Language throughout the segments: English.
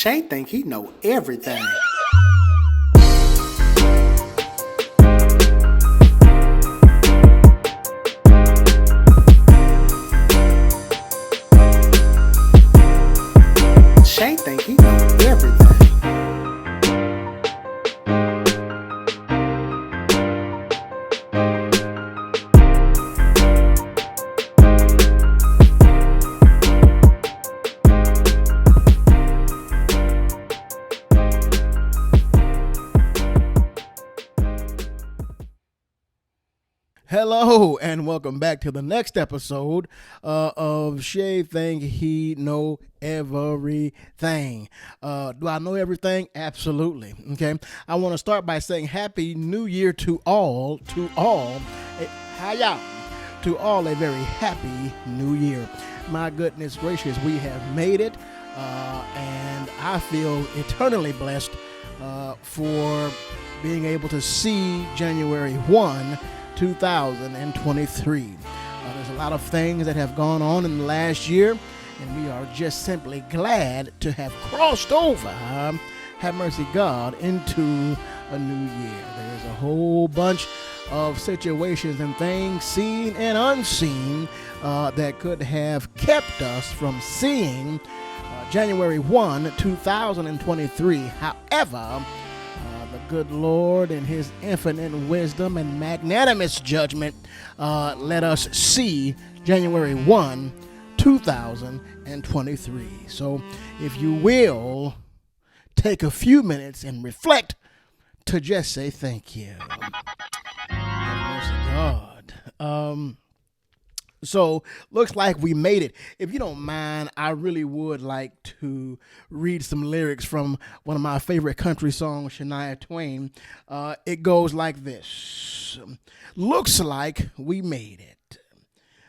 Shay think he know everything. Shay think he know everything. Hello and welcome back to the next episode of Shay Think He Know Everything. Do I know everything? Absolutely. Okay. I want to start by saying Happy New Year to all. How y'all? To all a very happy New Year. My goodness gracious, we have made it, and I feel eternally blessed for being able to see January 1. 2023. There's a lot of things that have gone on in the last year, and we are just simply glad to have crossed over, have mercy God, into a new year. There's a whole bunch of situations and things, seen and unseen, that could have kept us from seeing January 1, 2023. However, the good Lord in his infinite wisdom and magnanimous judgment let us see January 1, 2023. So if you will, take a few minutes and reflect to just say thank you. Have mercy God. So looks like we made it. If you don't mind, I really would like to read some lyrics from one of my favorite country songs, Shania Twain. It goes like this. Looks like we made it.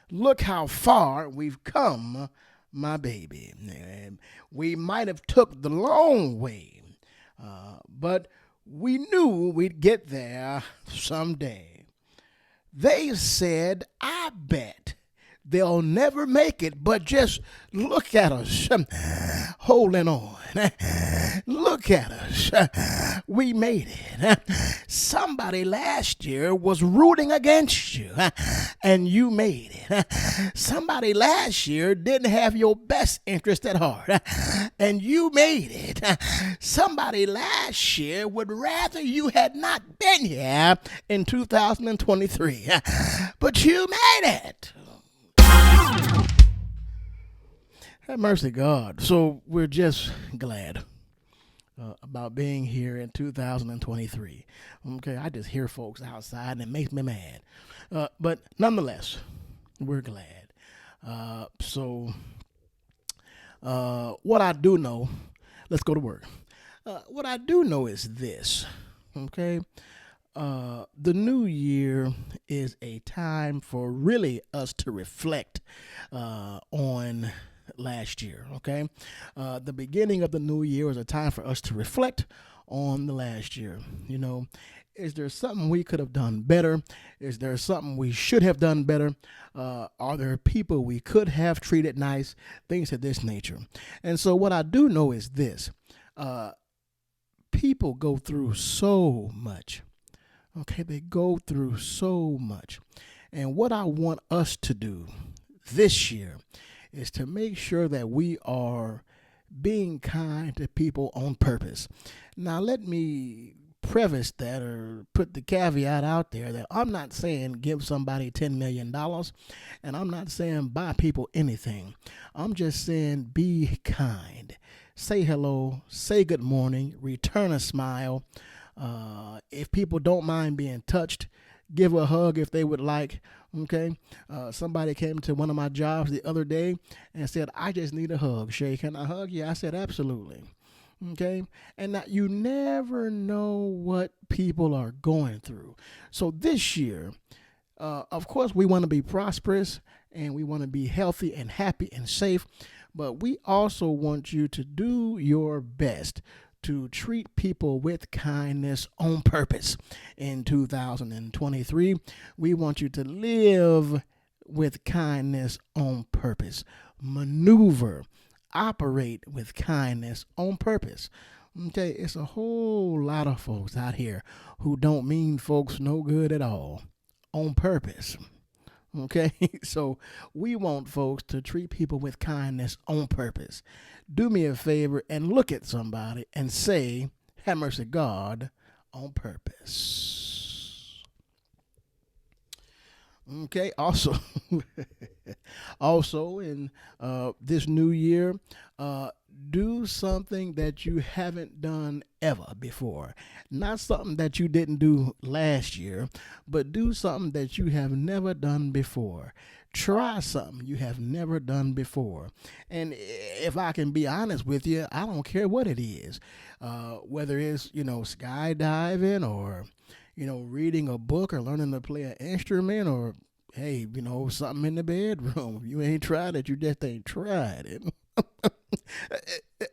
Look how far we've come, my baby. We might have took the long way, but we knew we'd get there someday. They said, I bet they'll never make it, but just look at us, holding on. Look at us. We made it. Somebody last year was rooting against you, and you made it. Somebody last year didn't have your best interest at heart, and you made it. Somebody last year would rather you had not been here in 2023, but you made it. Have mercy, God. So we're just glad about being here in 2023. Okay, I just hear folks outside and it makes me mad. But nonetheless, we're glad. So what I do know, let's go to work. What I do know is this, okay? The new year is a time for really us to reflect on last year, okay? The beginning of the new year is a time for us to reflect on the last year. You know, is there something we could have done better? Is there something we should have done better? Are there people we could have treated nice? Things of this nature. And so what I do know is this. People go through so much. Okay, they go through so much. And what I want us to do this year is to make sure that we are being kind to people on purpose. Now, let me preface that or put the caveat out there that I'm not saying give somebody $10 million, and I'm not saying buy people anything. I'm just saying be kind. Say hello, say good morning, return a smile. If people don't mind being touched, give a hug if they would like. Okay. Somebody came to one of my jobs the other day and said, I just need a hug. Shay, can I hug you? I said, absolutely. Okay. And now you never know what people are going through. So this year, of course, we want to be prosperous and we want to be healthy and happy and safe. But we also want you to do your best to treat people with kindness on purpose. In 2023, we want you to live with kindness on purpose. Maneuver operate with kindness on purpose. Okay, it's a whole lot of folks out here who don't mean folks no good at all on purpose. Okay, so we want folks to treat people with kindness on purpose. Do me a favor and look at somebody and say, have mercy, God, on purpose. Okay, also, also in this new year, do something that you haven't done ever before. Not something that you didn't do last year, but do something that you have never done before. Try something you have never done before. And if I can be honest with you, I don't care what it is. Whether it's, skydiving or, reading a book or learning to play an instrument or, hey, something in the bedroom. If you ain't tried it, you just ain't tried it.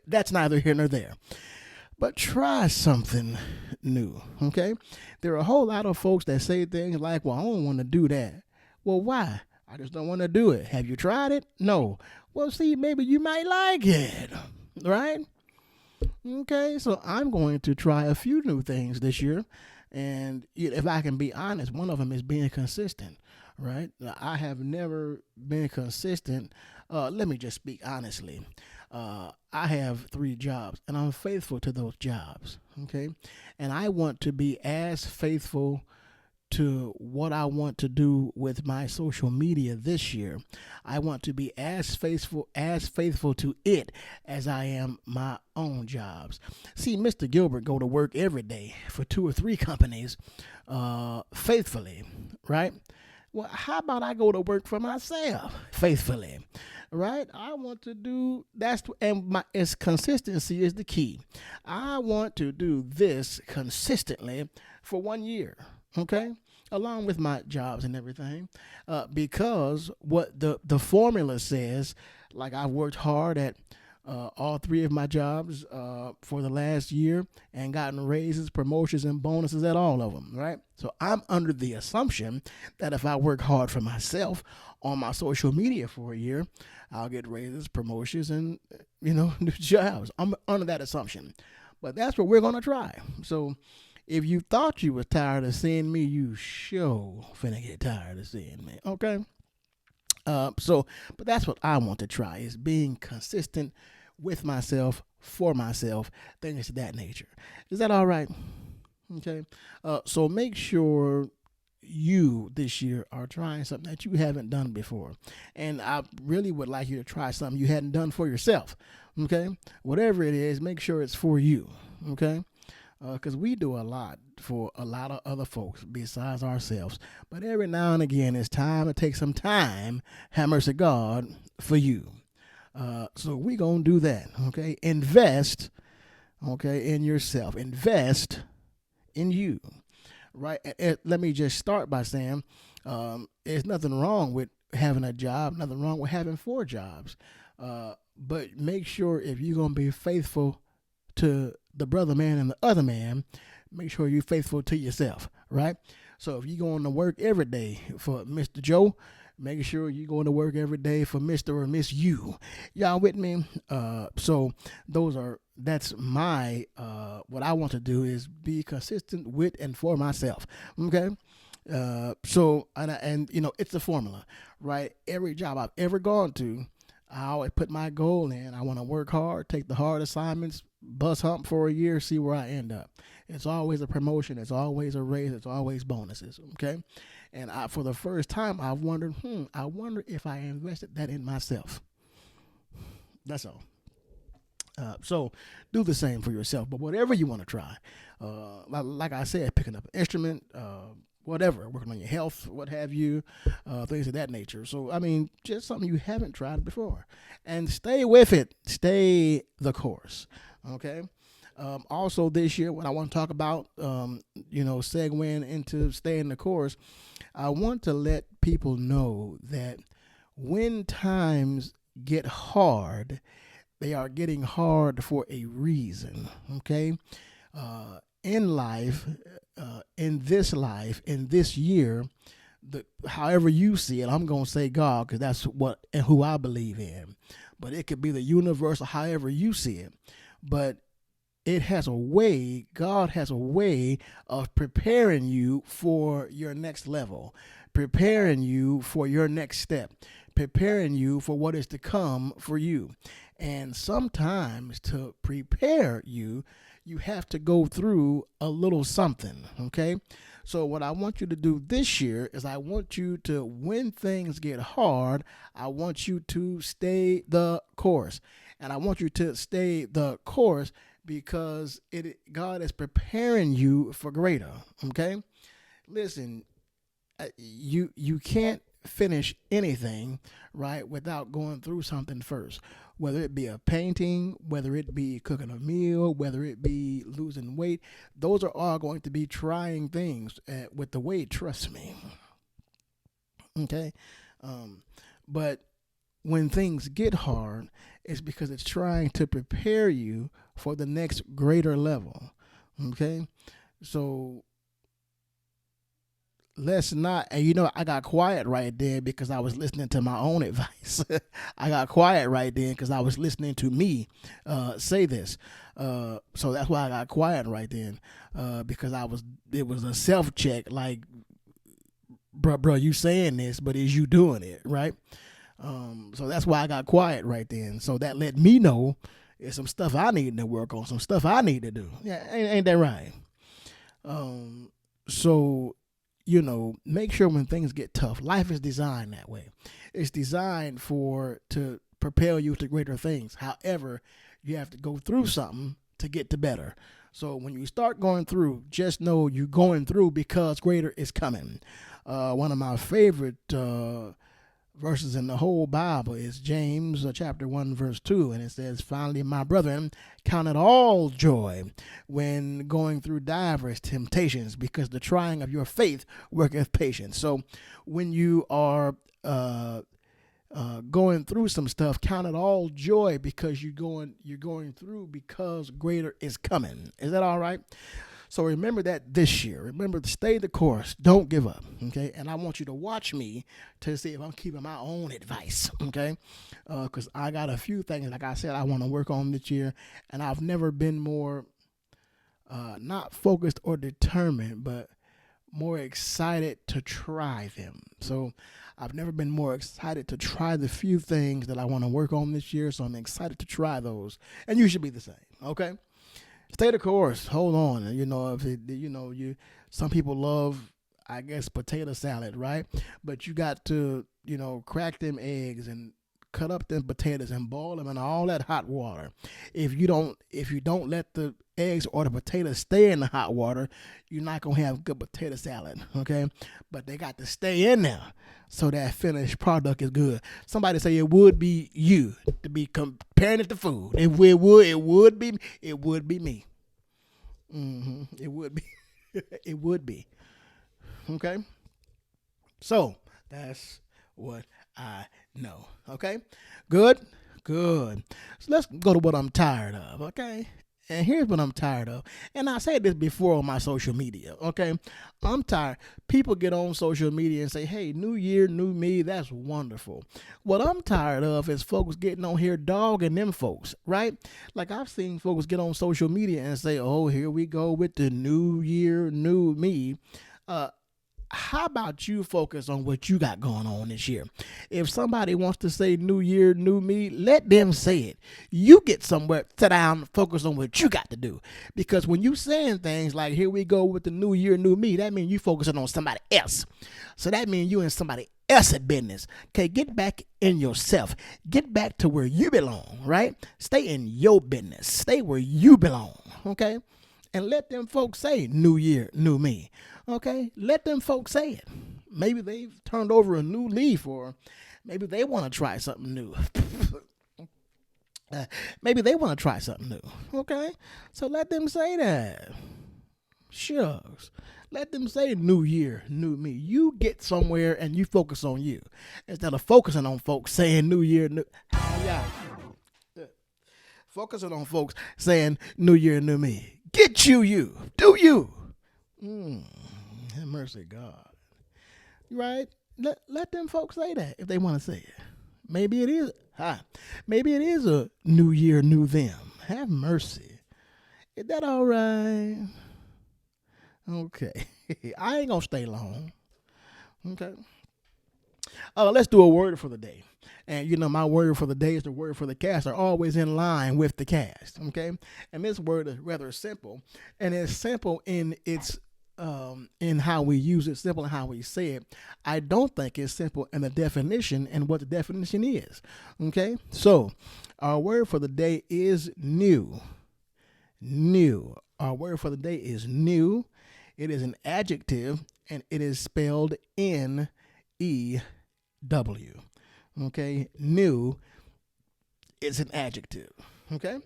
That's neither here nor there. But try something new, okay? There are a whole lot of folks that say things like, well, I don't want to do that. Well, why? I just don't want to do it. Have you tried it? No. Well, see, maybe you might like it, right? Okay, so I'm going to try a few new things this year. And if I can be honest, one of them is being consistent, right? I have never been consistent. Let me just speak honestly. I have 3 jobs, and I'm faithful to those jobs, okay? And I want to be as faithful to what I want to do with my social media this year. I want to be as faithful to it as I am my own jobs. See, Mr. Gilbert go to work every day for 2 or 3 companies faithfully, right? Well, how about I go to work for myself faithfully, right? I want to do it's consistency is the key. I want to do this consistently for 1 year, okay, along with my jobs and everything, because what the formula says, like I've worked hard at all 3 of my jobs for the last year and gotten raises, promotions, and bonuses at all of them, right? So I'm under the assumption that if I work hard for myself on my social media for a year, I'll get raises, promotions, and, new jobs. I'm under that assumption. But that's what we're going to try. So if you thought you was tired of seeing me, you sure finna get tired of seeing me, okay? But that's what I want to try, is being consistent with myself, for myself, things of that nature. Is that all right? Okay. So make sure you this year are trying something that you haven't done before. And I really would like you to try something you hadn't done for yourself. Okay. Whatever it is, make sure it's for you. Okay. Because we do a lot for a lot of other folks besides ourselves. But every now and again, it's time to take some time, have mercy God, for you. So we going to do that, okay? Invest, okay, in yourself. Invest in you, right? Let me just start by saying there's nothing wrong with having a job, nothing wrong with having 4 jobs. But make sure if you're going to be faithful to the brother man and the other man, make sure you're faithful to yourself, right? So if you're going to work every day for Mr. Joe, make sure you're going to work every day for Mr. or Miss You. Y'all with me? So that's my, what I want to do is be consistent with and for myself, okay? It's a formula, right? Every job I've ever gone to, I always put my goal in. I want to work hard, take the hard assignments, bust hump for a year, see where I end up. It's always a promotion. It's always a raise. It's always bonuses. Okay. And for the first time, I wondered, I wonder if I invested that in myself. That's all. So do the same for yourself. But whatever you want to try, like I said, picking up an instrument, whatever, working on your health, what have you, things of that nature. So, just something you haven't tried before. And stay with it. Stay the course. Okay? Also this year, what I want to talk about, segueing into staying the course, I want to let people know that when times get hard, they are getting hard for a reason, okay? In life, in this year, however you see it, I'm going to say God because that's what and who I believe in. but it could be the universe or however you see it. But it has a way, God has a way of preparing you for your next level, preparing you for your next step, preparing you for what is to come for you. And sometimes to prepare you, you have to go through a little something, okay? So, what I want you to do this year is I want you to, when things get hard, I want you to stay the course. And I want you to stay the course because God is preparing you for greater, okay? Listen, you can't finish anything right without going through something first, whether it be a painting, whether it be cooking a meal, whether it be losing weight. Those are all going to be trying things with the weight, trust me, okay? But when things get hard, it's because it's trying to prepare you for the next greater level, okay? So let's not, and I got quiet right there because I was listening to my own advice. I got quiet right then because I was listening to me say this. So that's why I got quiet right then because it was a self check, like, bro, you saying this, but is you doing it, right? So that's why I got quiet right then. So that let me know there's some stuff I need to work on, some stuff I need to do. Yeah, ain't that right? So make sure when things get tough, life is designed that way. It's designed to propel you to greater things. However, you have to go through something to get to better. So when you start going through, just know you're going through because greater is coming. One of my favorite verses in the whole Bible is James chapter 1 verse 2, and it says, "Finally, my brethren, count it all joy when going through divers temptations, because the trying of your faith worketh patience." So when you are going through some stuff, count it all joy because you're going through because greater is coming. Is that all right? So remember that this year. Remember to stay the course. Don't give up, okay? And I want you to watch me to see if I'm keeping my own advice, okay? Because I got a few things, like I said, I want to work on this year, and I've never been more not focused or determined, but more excited to try them. So I've never been more excited to try the few things that I want to work on this year, so I'm excited to try those. And you should be the same, okay? Stay the course. Hold on. Some people love, I guess, potato salad, right? But you got to, crack them eggs and cut up them potatoes and boil them in all that hot water. If you don't let the eggs or the potatoes stay in the hot water, you're not gonna have good potato salad, okay? But they got to stay in there so that finished product is good. Somebody say it would be you to be comparing it to food. It would be me. It would be. It would be. Okay? So, that's what I know. Okay? Good? Good. So let's go to what I'm tired of, okay? And here's what I'm tired of. And I said this before on my social media, okay? I'm tired. People get on social media and say, hey, new year, new me. That's wonderful. What I'm tired of is folks getting on here dogging them folks, right? Like I've seen folks get on social media and say, oh, here we go with the new year, new me. How about you focus on what you got going on this year? If somebody wants to say new year, new me, let them say it. You get somewhere, sit down, focus on what you got to do. Because when you saying things like, here we go with the new year, new me, that means you focusing on somebody else. So that means you in somebody else's business. Okay, get back in yourself. Get back to where you belong, right? Stay in your business. Stay where you belong, okay? And let them folks say new year, new me. Okay, let them folks say it. Maybe they've turned over a new leaf, or maybe they want to try something new. Maybe they want to try something new. Okay, so let them say that. Shucks. Let them say new year, new me. You get somewhere and you focus on you instead of focusing on folks saying new year, new. Yeah. Focusing on folks saying new year, new me. Get you. Do you. Have mercy, God. Right? Let them folks say that if they want to say it. Maybe it is. Maybe it is a new year, new them. Have mercy. Is that all right? Okay. I ain't going to stay long. Okay. Let's do a word for the day. And my word for the day is the word for the cast are always in line with the cast. Okay. And this word is rather simple. And it's simple in its in how we use it, simple in how we say it. I don't think it's simple in the definition and what the definition is. Okay. So our word for the day is new. New. Our word for the day is new. It is an adjective and it is spelled N-E-W. Okay, new is an adjective. Okay,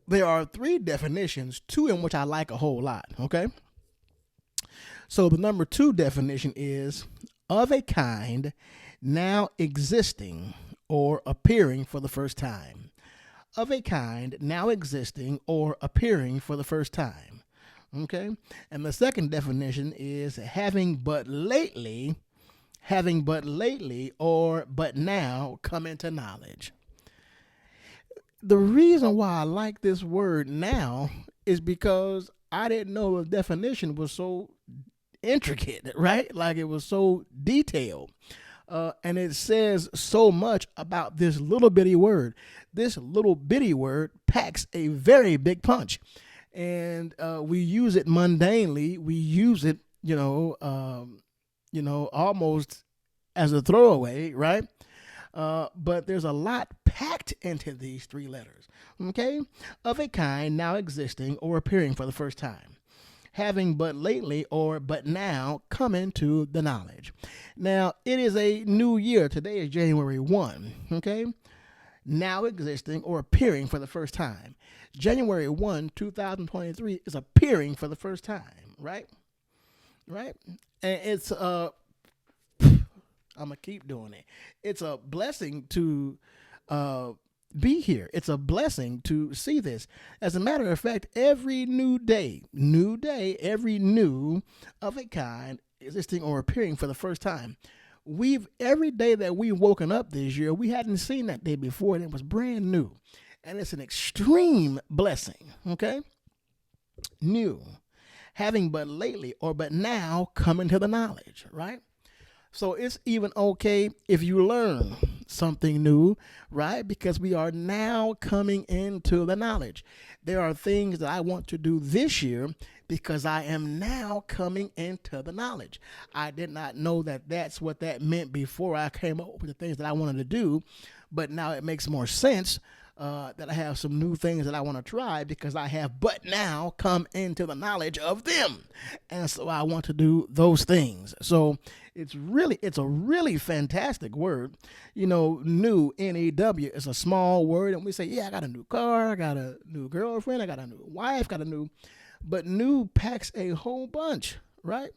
there are 3 definitions, 2 in which I like a whole lot. Okay, so the number 2 definition is of a kind now existing or appearing for the first time. Of a kind now existing or appearing for the first time. Okay, and the second definition is having but lately or but now come into knowledge. The reason why I like this word now is because I didn't know the definition was so intricate, right? Like it was so detailed. And it says so much about this little bitty word. This little bitty word packs a very big punch. And we use it mundanely. We use it, almost as a throwaway, right? But there's a lot packed into these 3 letters, okay? Of a kind now existing or appearing for the first time. Having but lately or but now come into the knowledge. Now, it is a new year. Today is January 1, okay? Now existing or appearing for the first time. January 1, 2023 is appearing for the first time, right? Right? And it's I'm gonna keep doing it. It's a blessing to be here. It's a blessing to see this. As a matter of fact, every new day, every new of a kind existing or appearing for the first time. Every day that we've woken up this year, we hadn't seen that day before, and it was brand new. And it's an extreme blessing, okay? New. Having but lately or but now come into the knowledge, right? So it's even okay if you learn something new, right? Because we are now coming into the knowledge. There are things that I want to do this year because I am now coming into the knowledge. I did not know that that's what that meant before I came up with the things that I wanted to do, but now it makes more sense that I have some new things that I want to try because I have but now come into the knowledge of them. And so I want to do those things. So it's a really fantastic word. New, N-E-W, is a small word. And we say, yeah, I got a new car, I got a new girlfriend, I got a new wife, but new packs a whole bunch, right?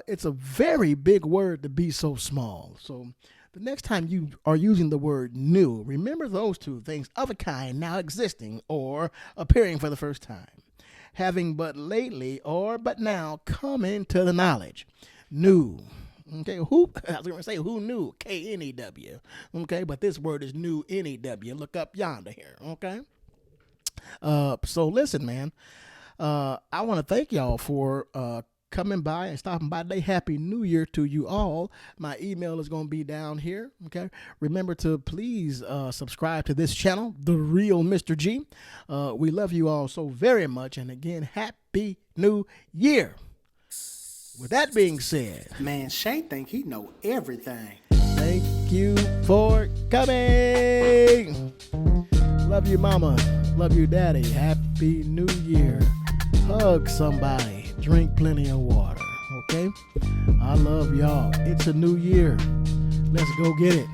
It's a very big word to be so small. So the next time you are using the word new, remember those 2 things: of a kind now existing or appearing for the first time. Having but lately or but now come into the knowledge. New. Okay, I was going to say who knew? K-N-E-W. Okay, but this word is new, N-E-W. Look up yonder here, okay? So listen, man. I want to thank y'all for coming by and stopping by today. Happy New Year to you all. My email is going to be down here. Okay. Remember to please subscribe to this channel, The Real Mr. G. We love you all so very much. And again, Happy New Year. With that being said, Man, Shay think he know everything. thank you for coming. Love you, mama. Love you, daddy. Happy New Year. Hug somebody. Drink plenty of water, okay? I love y'all. It's a new year. Let's go get it.